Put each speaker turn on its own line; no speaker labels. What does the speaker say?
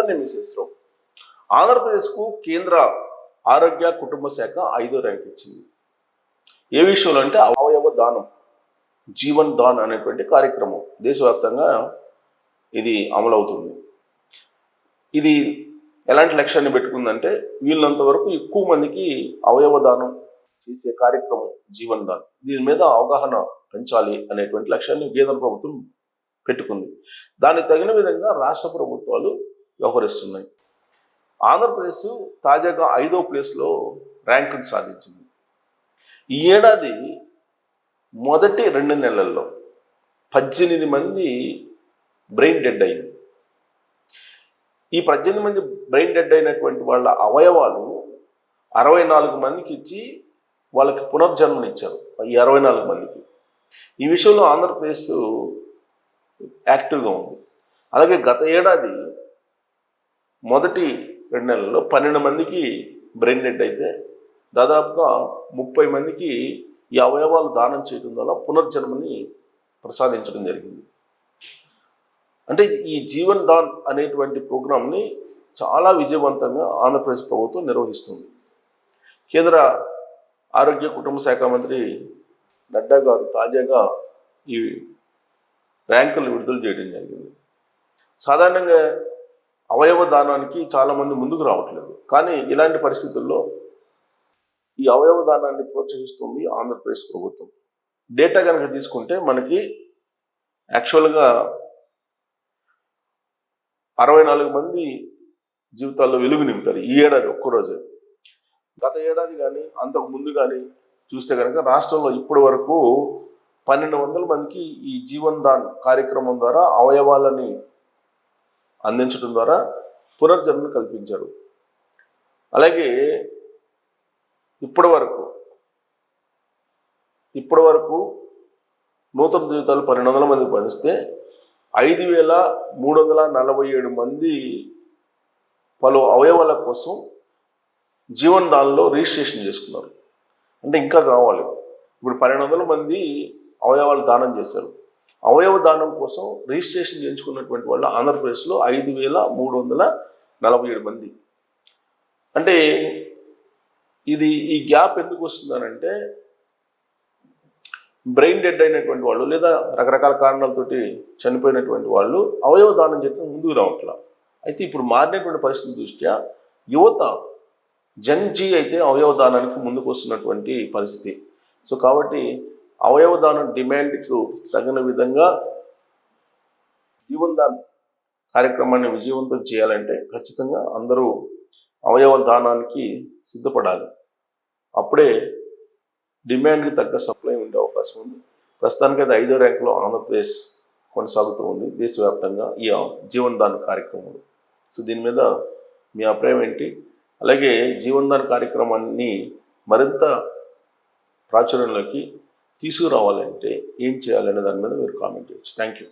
పిల్లల్ని మిస్ చేస్తారు. ఆంధ్రప్రదేశ్కు కేంద్ర ఆరోగ్య కుటుంబ శాఖ 5వ ర్యాంక్ ఇచ్చింది. ఏ విషయంలో అంటే అవయవ దానం, జీవన్ దాన్ అనేటువంటి కార్యక్రమం దేశవ్యాప్తంగా ఇది అమలవుతుంది. ఇది ఎలాంటి లక్ష్యాన్ని పెట్టుకుందంటే వీళ్ళంత వరకు ఎక్కువ మందికి అవయవ దానం చేసే కార్యక్రమం జీవన్ దాన్, దీని మీద అవగాహన పెంచాలి అనేటువంటి లక్ష్యాన్ని కేంద్ర ప్రభుత్వం పెట్టుకుంది. దానికి తగిన విధంగా రాష్ట్ర ప్రభుత్వాలు వ్యవహరిస్తున్నాయి. ఆంధ్రప్రదేశ్ తాజాగా 5వ ప్లేస్లో ర్యాంకును సాధించింది. ఈ ఏడాది మొదటి 2 నెలల్లో 18 మంది బ్రెయిన్ డెడ్ అయింది. ఈ 18 మంది బ్రెయిన్ డెడ్ అయినటువంటి వాళ్ళ అవయవాలు 64 మందికి ఇచ్చి వాళ్ళకి పునర్జన్మనిచ్చారు. ఈ 64 మందికి ఈ విషయంలో ఆంధ్రప్రదేశ్ యాక్టివ్గా ఉంది. అలాగే గత ఏడాది మొదటి 2 నెలల్లో 12 మందికి బ్రెయిన్ డెడ్ అయితే దాదాపుగా 30 మందికి ఈ అవయవాలు దానం చేయడం ద్వారా పునర్జన్మని ప్రసాదించడం జరిగింది. అంటే ఈ జీవన్ దాన్ అనేటువంటి ప్రోగ్రాంని చాలా విజయవంతంగా ఆంధ్రప్రదేశ్ ప్రభుత్వం నిర్వహిస్తుంది. కేంద్ర ఆరోగ్య కుటుంబ శాఖ మంత్రి నడ్డా గారు తాజాగా ఈ ర్యాంకులు విడుదల చేయడం జరిగింది. సాధారణంగా అవయవ దానానికి చాలామంది ముందుకు రావట్లేదు, కానీ ఇలాంటి పరిస్థితుల్లో ఈ అవయవ దానాన్ని ప్రోత్సహిస్తుంది ఆంధ్రప్రదేశ్ ప్రభుత్వం. డేటా కనుక తీసుకుంటే మనకి యాక్చువల్గా 64 మంది జీవితాల్లో వెలుగు నింపారు ఈ ఏడాది ఒక్కరోజే. గత ఏడాది కానీ అంతకు ముందు కానీ చూస్తే కనుక రాష్ట్రంలో ఇప్పటి వరకు 1200 మందికి ఈ జీవన్ దాన్ కార్యక్రమం ద్వారా అవయవాలని అందించడం ద్వారా పునర్జన్మను కల్పించారు. అలాగే ఇప్పటి వరకు నూతన జీవితాలు 1200 మందికి పంచితే 5347 మంది పలు అవయవాల కోసం జీవన్ దాన్లో రిజిస్ట్రేషన్ చేసుకున్నారు. అంటే ఇంకా కావాలి. ఇప్పుడు 1200 మంది అవయవాలు దానం చేశారు. అవయవ దానం కోసం రిజిస్ట్రేషన్ చేయించుకున్నటువంటి వాళ్ళు ఆంధ్రప్రదేశ్లో 5347 మంది. అంటే ఈ గ్యాప్ ఎందుకు వస్తుందనంటే బ్రెయిన్ డెడ్ అయినటువంటి వాళ్ళు లేదా రకరకాల కారణాలతోటి చనిపోయినటువంటి వాళ్ళు అవయవ దానం చేయడం ముందుకు రావట్లా. అయితే ఇప్పుడు మారినటువంటి పరిస్థితి దృష్ట్యా యువత జన్జీ అయితే అవయవ దానానికి ముందుకు వస్తున్నటువంటి పరిస్థితి. సో కాబట్టి అవయవ దానం డిమాండ్కు తగిన విధంగా జీవన్ దాన్ కార్యక్రమాన్ని విజయవంతం చేయాలంటే ఖచ్చితంగా అందరూ అవయవ దానానికి సిద్ధపడాలి. అప్పుడే డిమాండ్కి తగ్గ సప్లై ఉండే అవకాశం ఉంది. ప్రస్తుతానికైతే 5వ ర్యాంకులో ఆంధ్రప్రదేశ్ కొనసాగుతూ ఉంది దేశవ్యాప్తంగా ఈ జీవన్ దాన్ కార్యక్రమం. సో దీని మీద మీ అభిప్రాయం ఏంటి? అలాగే జీవన్ దాన్ కార్యక్రమాన్ని మరింత ప్రాచుర్యంలోకి తీసుకురావాలంటే ఏం చేయాలనే దాని మీద మీరు కామెంట్ చేయొచ్చు. Thank you.